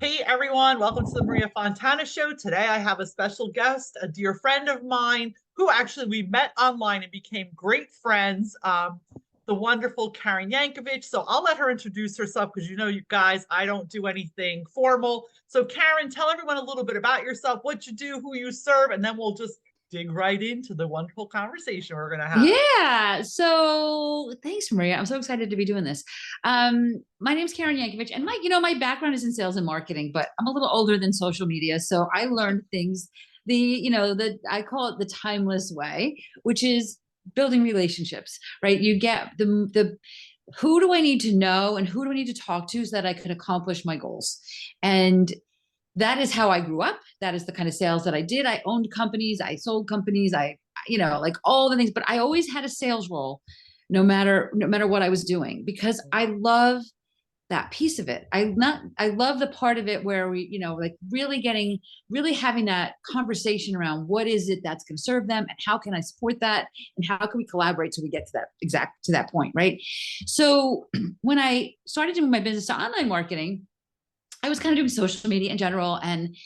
Hey everyone, welcome to the Maria Fontana Show. Today I have a special guest, a dear friend of mine who actually we met online and became great friends, the wonderful Karen Yankovich. So I'll let her introduce herself because you know, you guys, I don't do anything formal. So Karen, tell everyone a little bit about yourself, what you do, who you serve, and then we'll just dig right into the wonderful conversation we're going to have. Yeah. So thanks, Maria. I'm so excited to be doing this. My name's Karen Yankovich, and my background is in sales and marketing, but I'm a little older than social media. So I learned things I call it the timeless way, which is building relationships, right? You get the who do I need to know and who do I need to talk to so that I could accomplish my goals? And that is how I grew up. That is the kind of sales that I did. I owned companies, I sold companies, like all the things, but I always had a sales role no matter what I was doing because I love that piece of it. I love the part of it where like really having that conversation around what is it that's going to serve them and how can I support that and how can we collaborate so we get to that point, right? So when I started doing my business to online marketing, I was kind of doing social media in general, and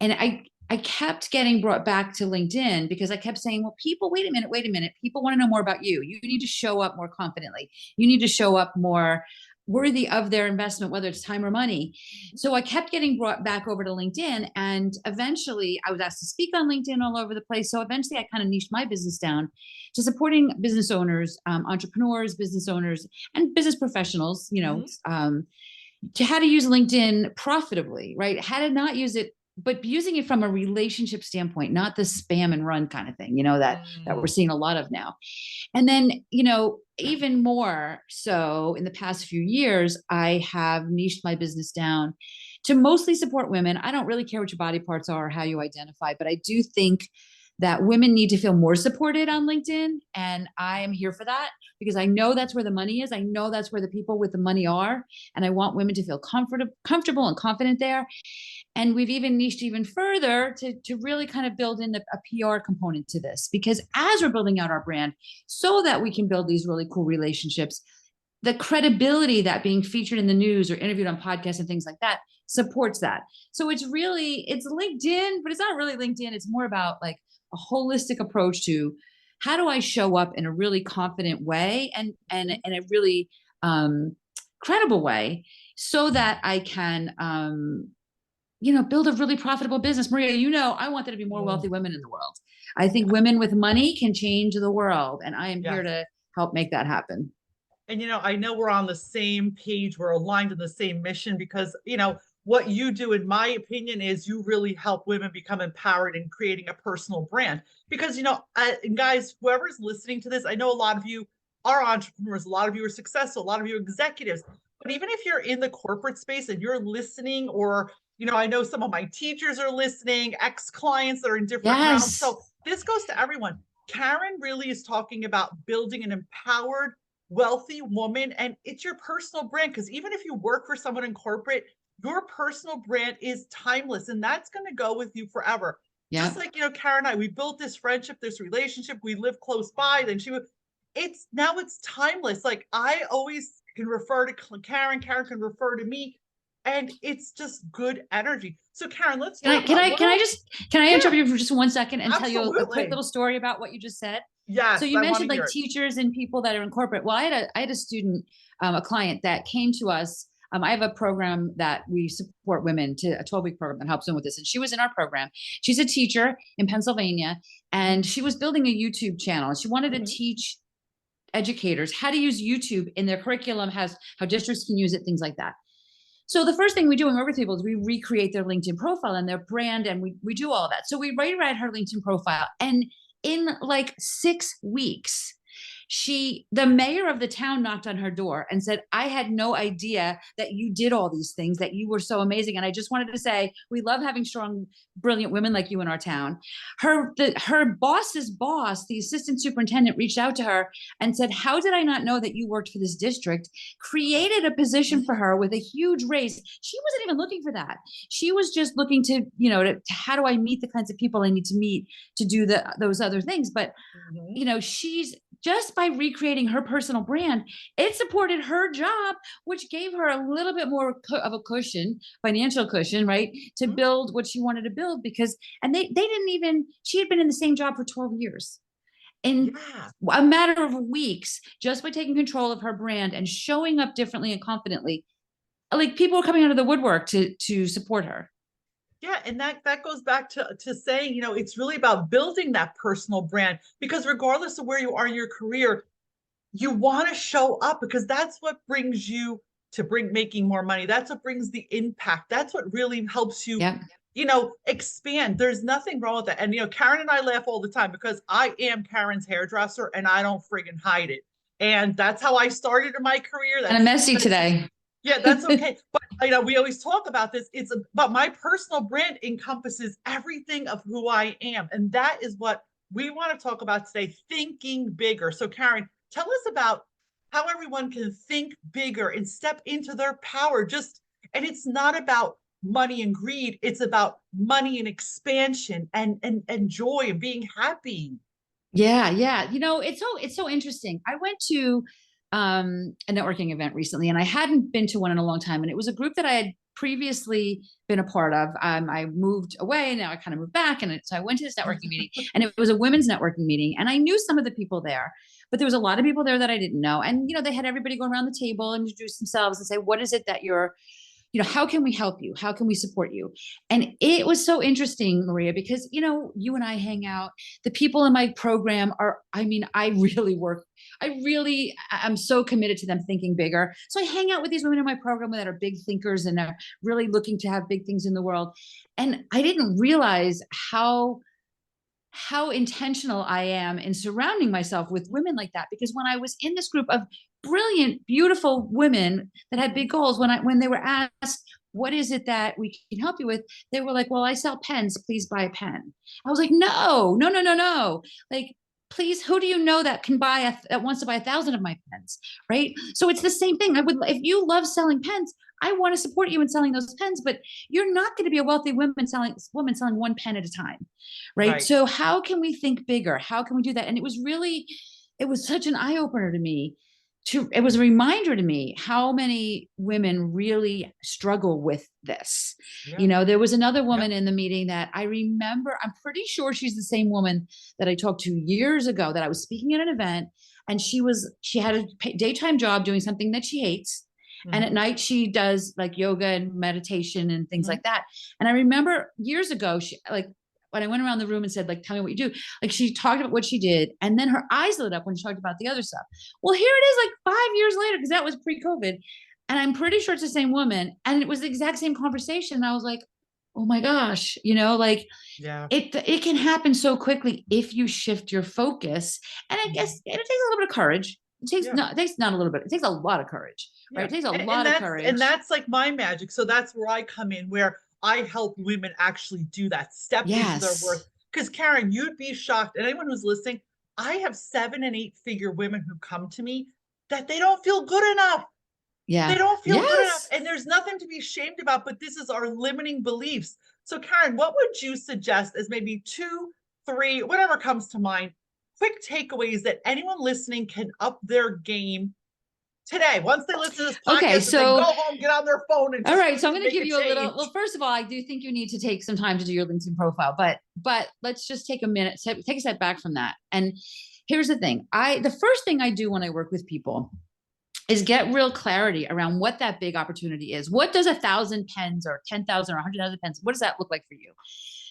I kept getting brought back to LinkedIn because I kept saying, well, people, wait a minute. People want to know more about you. You need to show up more confidently. You need to show up more worthy of their investment, whether it's time or money. So I kept getting brought back over to LinkedIn. And eventually I was asked to speak on LinkedIn all over the place. So eventually I kind of niched my business down to supporting business owners, entrepreneurs, business owners, and business professionals, to how to use LinkedIn profitably, right? How to not use it, but using it from a relationship standpoint, not the spam and run kind of thing, that we're seeing a lot of now. And then, even more so in the past few years, I have niched my business down to mostly support women. I don't really care what your body parts are or how you identify, but I do think that women need to feel more supported on LinkedIn. And I am here for that because I know that's where the money is. I know that's where the people with the money are. And I want women to feel comfortable and confident there. And we've even niched even further to really kind of build in a PR component to this, because as we're building out our brand so that we can build these really cool relationships, the credibility that being featured in the news or interviewed on podcasts and things like that supports that. So it's LinkedIn, but it's not really LinkedIn. It's more about like a holistic approach to how do I show up in a really confident way and a really credible way so that I can build a really profitable business. Maria, I want there to be more wealthy women in the world. I think women with money can change the world, and I am here to help make that happen. And I know we're on the same page, we're aligned in the same mission because what you do, in my opinion, is you really help women become empowered in creating a personal brand. Because and guys, whoever's listening to this, I know a lot of you are entrepreneurs, a lot of you are successful, a lot of you are executives. But even if you're in the corporate space and you're listening, or I know some of my teachers are listening, ex-clients that are in different realms. Yes. So this goes to everyone. Karen really is talking about building an empowered, wealthy woman, and it's your personal brand. Because even if you work for someone in corporate, your personal brand is timeless, and that's going to go with you forever. Yeah. Just like Karen and I, we built this friendship, this relationship. We live close by. Then it's timeless. Like I always can refer to Karen. Karen can refer to me, and it's just good energy. So Karen, let's talk about can I interrupt you for just 1 second and tell you a quick absolutely. little story about what you just said? So Yes, you I want to mentioned hear like it. teachers and people that are in corporate. Well, I had a student, a client that came to us. I have a program that we support women, to a 12-week program that helps them with this. And she was in our program. She's a teacher in Pennsylvania, and she was building a YouTube channel. She wanted to teach educators how to use YouTube in their curriculum, how districts can use it, things like that. So the first thing we do when we work with people is we recreate their LinkedIn profile and their brand, and we do all of that. So we rewrite her LinkedIn profile, and in like 6 weeks, the mayor of the town knocked on her door and said, I had no idea that you did all these things, that you were so amazing. And I just wanted to say, we love having strong, brilliant women like you in our town. Her boss's boss, the assistant superintendent, reached out to her and said, how did I not know that you worked for this district? Created a position for her with a huge raise. She wasn't even looking for that. She was just looking to how do I meet the kinds of people I need to meet to do those other things. But she's just by by recreating her personal brand, it supported her job, which gave her a little bit more of a cushion, financial cushion, right, to Mhm. build what she wanted to build. Because, and they didn't even, she had been in the same job for 12 years. In Yeah. a matter of weeks, just by taking control of her brand and showing up differently and confidently, like people are coming out of the woodwork to support her. Yeah, and that goes back to saying, it's really about building that personal brand because regardless of where you are in your career, you want to show up because that's what brings you to bring making more money. That's what brings the impact. That's what really helps you, Yeah. expand. There's nothing wrong with that. And Karen and I laugh all the time because I am Karen's hairdresser and I don't friggin' hide it. And that's how I started in my career. Kind of messy But it's today. yeah, that's okay. But we always talk about this. It's about my personal brand encompasses everything of who I am. And that is what we want to talk about today, thinking bigger. So Karen, tell us about how everyone can think bigger and step into their power. And it's not about money and greed, it's about money and expansion and joy and being happy. Yeah, yeah. It's so interesting. I went to a networking event recently, and I hadn't been to one in a long time. And it was a group that I had previously been a part of. I moved away, now I kind of moved back, and so I went to this networking meeting, and it was a women's networking meeting, and I knew some of the people there, but there was a lot of people there that I didn't know. And they had everybody go around the table and introduce themselves and say, "What is it that you're how can we help you? How can we support you?" And it was so interesting, Maria, because, you and I hang out. The people in my program are, I mean, I'm so committed to them thinking bigger. So I hang out with these women in my program that are big thinkers and are really looking to have big things in the world. And I didn't realize how intentional I am in surrounding myself with women like that. Because when I was in this group of brilliant, beautiful women that had big goals, when they were asked, "What is it that we can help you with?" They were like, "Well, I sell pens. Please buy a pen." I was like, "No, no, no, no, no. Like, please, who do you know that that wants to buy 1,000 of my pens?" Right. So it's the same thing. If you love selling pens, I want to support you in selling those pens, but you're not going to be a wealthy woman selling one pen at a time. Right. Right. So how can we think bigger? How can we do that? And it was such an eye opener to me. It was a reminder to me how many women really struggle with this. Yeah. There was another Yeah. woman in the meeting that I remember. I'm pretty sure she's the same woman that I talked to years ago, that I was speaking at an event, and she had a daytime job doing something that she hates. And at Hmm. night she does like yoga and meditation and things Hmm. like that. And I remember years ago, she like, when I went around the room and said, like, "Tell me what you do," like, she talked about what she did, and then her eyes lit up when she talked about the other stuff. Well, here it is, like 5 years later, because that was pre-COVID, and I'm pretty sure it's the same woman, and it was the exact same conversation. And I was like, "Oh my gosh," like, Yeah. it can happen so quickly if you shift your focus. And I guess Mhm. it takes a little bit of courage. Yeah. It takes not a little bit. It takes a lot of courage, right? Yeah. It takes a And lot of and courage. that's like my magic. So that's where I come in, where I help women actually do that, step into their worth. Yes. Because Karen, you'd be shocked, and anyone who's listening, I have 7 and 8 figure women who come to me that they don't feel good enough. They Yeah. don't feel good enough. Yes. And there's nothing to be ashamed about, but this is our limiting beliefs. So, Karen, what would you suggest as maybe two, three, whatever comes to mind, quick takeaways that anyone listening can up their game today, once they listen to this Okay. podcast and they go So, home, get on their phone and all just right. So I'm going to make give a you a little. Well, change. first of all, I do think you need to take some time to do your LinkedIn profile, but let's just take a minute, take a step back from that. And here's the thing: the first thing I do when I work with people is get real clarity around what that big opportunity is. What does 1,000 pens or 10,000 or 100,000 pens? What does that look like for you?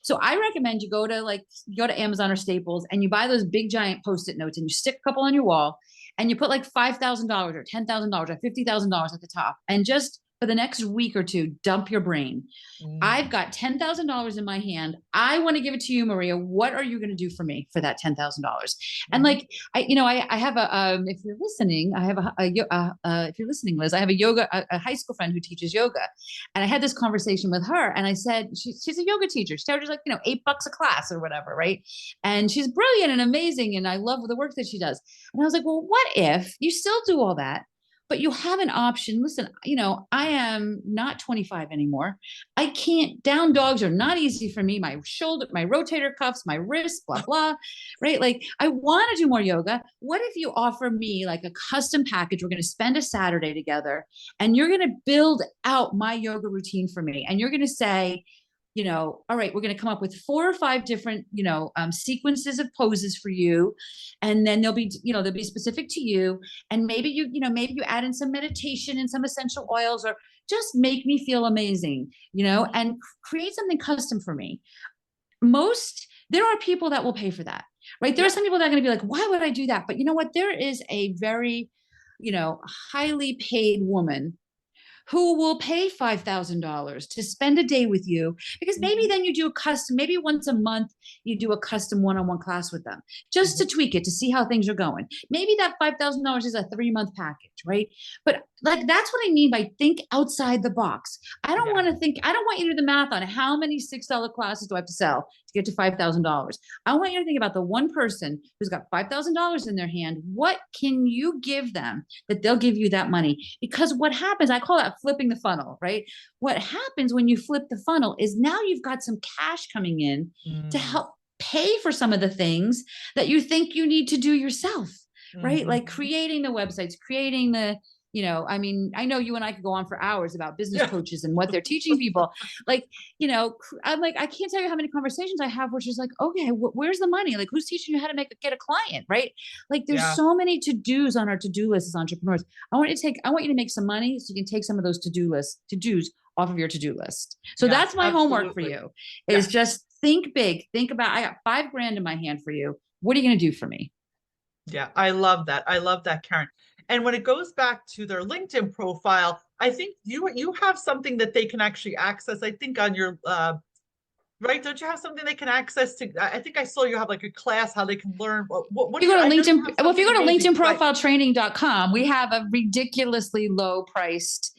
So I recommend you go to Amazon or Staples and you buy those big giant Post-it notes and you stick a couple on your wall and you put like $5,000 or $10,000 or $50,000 at the top, and just for the next week or two, dump your brain. I've Mm. got $10,000 in my hand. I want to give it to you, Maria. What are you going to do for me for that $10,000? And Mhm. like, I have if you're listening, I have if you're listening, Liz, I have a high school friend who teaches yoga. And I had this conversation with her and I said, she's a yoga teacher. She charges like, $8 a class or whatever. Right. And she's brilliant and amazing. And I love the work that she does. And I was like, well, what if you still do all that, but you have an option. Listen, I am not 25 anymore. I can't, down dogs are not easy for me. My shoulder, my rotator cuffs, my wrist, blah, blah, right? Like, I want to do more yoga. What if you offer me like a custom package? We're going to spend a Saturday together and you're going to build out my yoga routine for me. And you're going to say, all right, we're going to come up with 4 or 5 different, sequences of poses for you. And then they'll be specific to you. And maybe maybe you add in some meditation and some essential oils, or just make me feel amazing, and create something custom for me. There are people that will pay for that, right? There are some people that are going to be like, why would I do that? But you know what? There is a very, highly paid woman who will pay $5,000 to spend a day with you, because maybe then you do a custom, maybe once a month, you do a custom one-on-one class with them just to tweak it, to see how things are going. Maybe that $5,000 is a 3-month package, right? But like, that's what I mean by think outside the box. I don't want you to do the math on how many $6 classes do I have to sell to get to $5,000. I want you to think about the one person who's got $5,000 in their hand. What can you give them that they'll give you that money? Because what happens, I call that flipping the funnel, right? What happens when you flip the funnel is now you've got some cash coming in to help pay for some of the things that you think you need to do yourself, right? Like creating the websites, creating the, I know you and I could go on for hours about business coaches and what they're teaching people. Like, I'm like, I can't tell you how many conversations I have where she's like, okay, where's the money? Like, who's teaching you how to get a client, right? Like, there's so many to-dos on our to-do list as entrepreneurs. I want you to make some money so you can take some of those to-dos off of your to-do list. So that's my homework for you, is just think big. Think about, I got $5,000 in my hand for you. What are you going to do for me? Yeah, I love that. I love that, Karen. And when it goes back to their LinkedIn profile, I think you have something that they can actually access. I think on your right? Don't you have something they can access to? I think I saw you have like a class how they can learn. What if you go to LinkedIn, if you go to LinkedInprofiletraining.com, we have a ridiculously low priced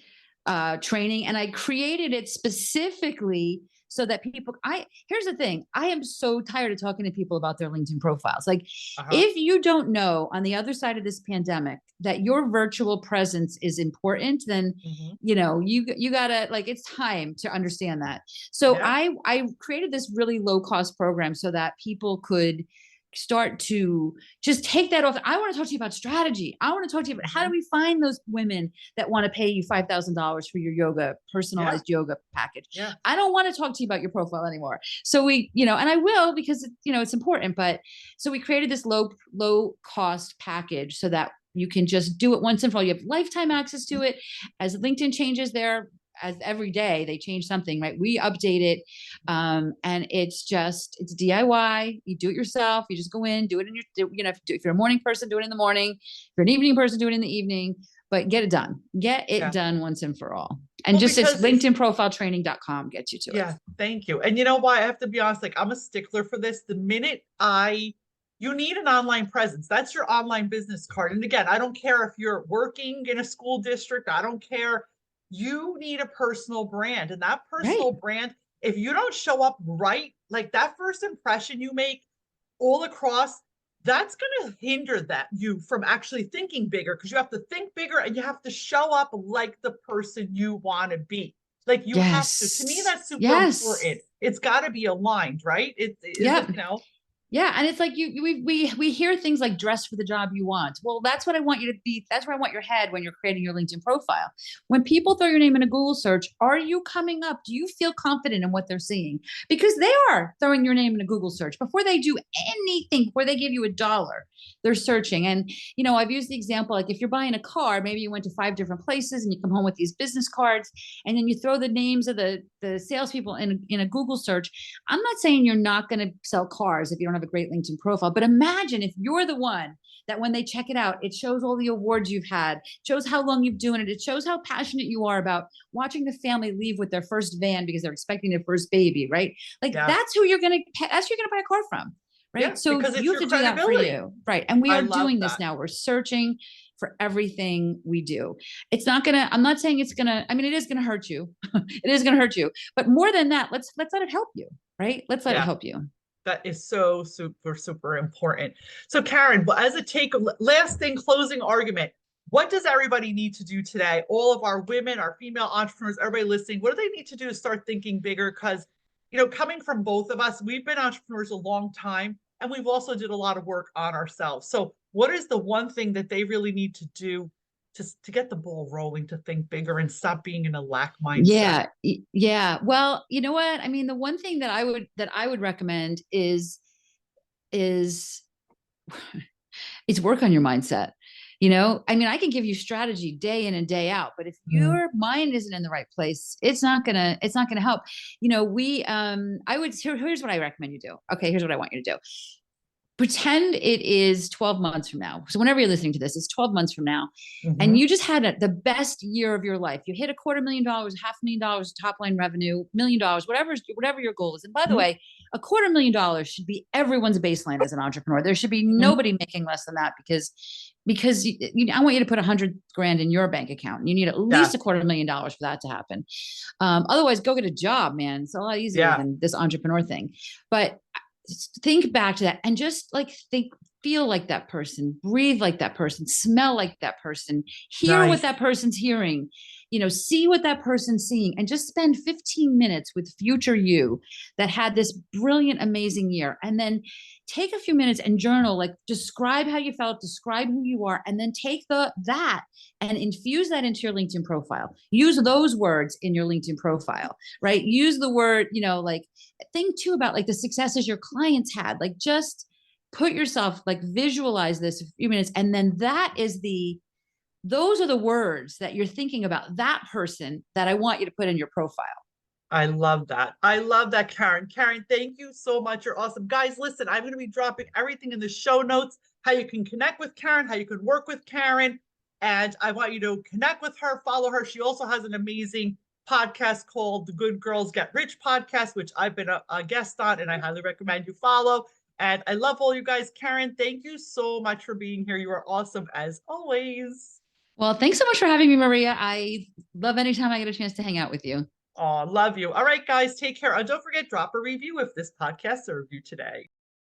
training, and I created it specifically so that here's the thing. I am so tired of talking to people about their LinkedIn profiles. Like, if you don't know on the other side of this pandemic that your virtual presence is important, then, you gotta, like, it's time to understand that. So I created this really low cost program so that people could start to just take that off. I want to talk to you about strategy. I want to talk to you about how do we find those women that want to pay you $5,000 for your personalized yoga package. I don't want to talk to you about your profile anymore. So and I will, because it's important. But so we created this low cost package so that you can just do it once and for all. You have lifetime access to it. As LinkedIn changes as every day they change something, right? We update it. And it's DIY. You do it yourself. You just go in, do it in your, if you're a morning person, do it in the morning. If you're an evening person, do it in the evening, but get it done. Get it done once and for all. And it's LinkedInprofiletraining.com gets you to it. Yeah. Thank you. And you know why? I have to be honest, like, I'm a stickler for this. The minute you need an online presence. That's your online business card. And again, I don't care if you're working in a school district. I don't care. You need a personal brand, and that personal brand, if you don't show up right, like that first impression you make all across, that's going to hinder you from actually thinking bigger, because you have to think bigger and you have to show up like the person you want to be. Like, you have to. To me, that's super important. It's got to be aligned, right? Yeah. And it's like we hear things like dress for the job you want. Well, that's what I want you to be. That's where I want your head when you're creating your LinkedIn profile. When people throw your name in a Google search, are you coming up? Do you feel confident in what they're seeing? Because they are throwing your name in a Google search before they do anything, before they give you $1, they're searching. And, I've used the example, like if you're buying a car, maybe you went to 5 different places and you come home with these business cards, and then you throw the names of the salespeople in a Google search. I'm not saying you're not going to sell cars if you don't have a great LinkedIn profile, but imagine if you're the one that when they check it out, it shows all the awards you've had, shows how long you've doing it. It shows how passionate you are about watching the family leave with their first van because they're expecting their first baby, right? Like that's who you're going to buy a car from, right? Yeah, so you have to do that for you, right? And we are doing this now. We're searching for everything we do. It's not gonna, I'm not saying it's gonna, I mean, it is gonna hurt you. It is gonna hurt you, but more than that, let's let it help you, right? Let's let it help you. That is so super, super important. So Karen, as a last thing, closing argument, what does everybody need to do today? All of our women, our female entrepreneurs, everybody listening, what do they need to do to start thinking bigger? Because, coming from both of us, we've been entrepreneurs a long time and we've also did a lot of work on ourselves. So what is the one thing that they really need to do to get the ball rolling, to think bigger and stop being in a lack mindset? Yeah. Yeah. Well, you know what? I mean, the one thing that I would recommend is it's work on your mindset. I mean, I can give you strategy day in and day out, but if Mm, your mind isn't in the right place, it's not gonna help. Here's what I recommend you do. Okay, here's what I want you to do. Pretend it is 12 months from now. So whenever you're listening to this, it's 12 months from now. And mhm, you just had the best year of your life. You hit $250,000, $500,000 top line revenue, $1 million, whatever your goal is. And by the mhm, way, $250,000 should be everyone's baseline as an entrepreneur. There should be mhm. nobody making less than that because I want you to put 100 grand in your bank account. You need at least Yes, $250,000 for that to happen. Otherwise, go get a job, man. It's a lot easier yeah, than this entrepreneur thing. But think back to that and just like feel like that person, breathe like that person, smell like that person, hear what nice. that person's hearing, see what that person's seeing, and just spend 15 minutes with future you that had this brilliant, amazing year. And then take a few minutes and journal, like describe how you felt, describe who you are, and then take that and infuse that into your LinkedIn profile. Use those words in your LinkedIn profile, right? Use the word, like think too about like the successes your clients had. Like just put yourself, like visualize this a few minutes, and then those are the words that you're thinking about that person that I want you to put in your profile. I love that. I love that, Karen. Karen, thank you so much. You're awesome. Guys, listen, I'm going to be dropping everything in the show notes, how you can connect with Karen, how you can work with Karen. And I want you to connect with her, follow her. She also has an amazing podcast called the Good Girls Get Rich podcast, which I've been a guest on, and I highly recommend you follow. And I love all you guys. Karen, thank you so much for being here. You are awesome as always. Well, thanks so much for having me, Maria. I love anytime I get a chance to hang out with you. Oh, love you. All right, guys, take care. And don't forget, drop a review if this podcast served you today.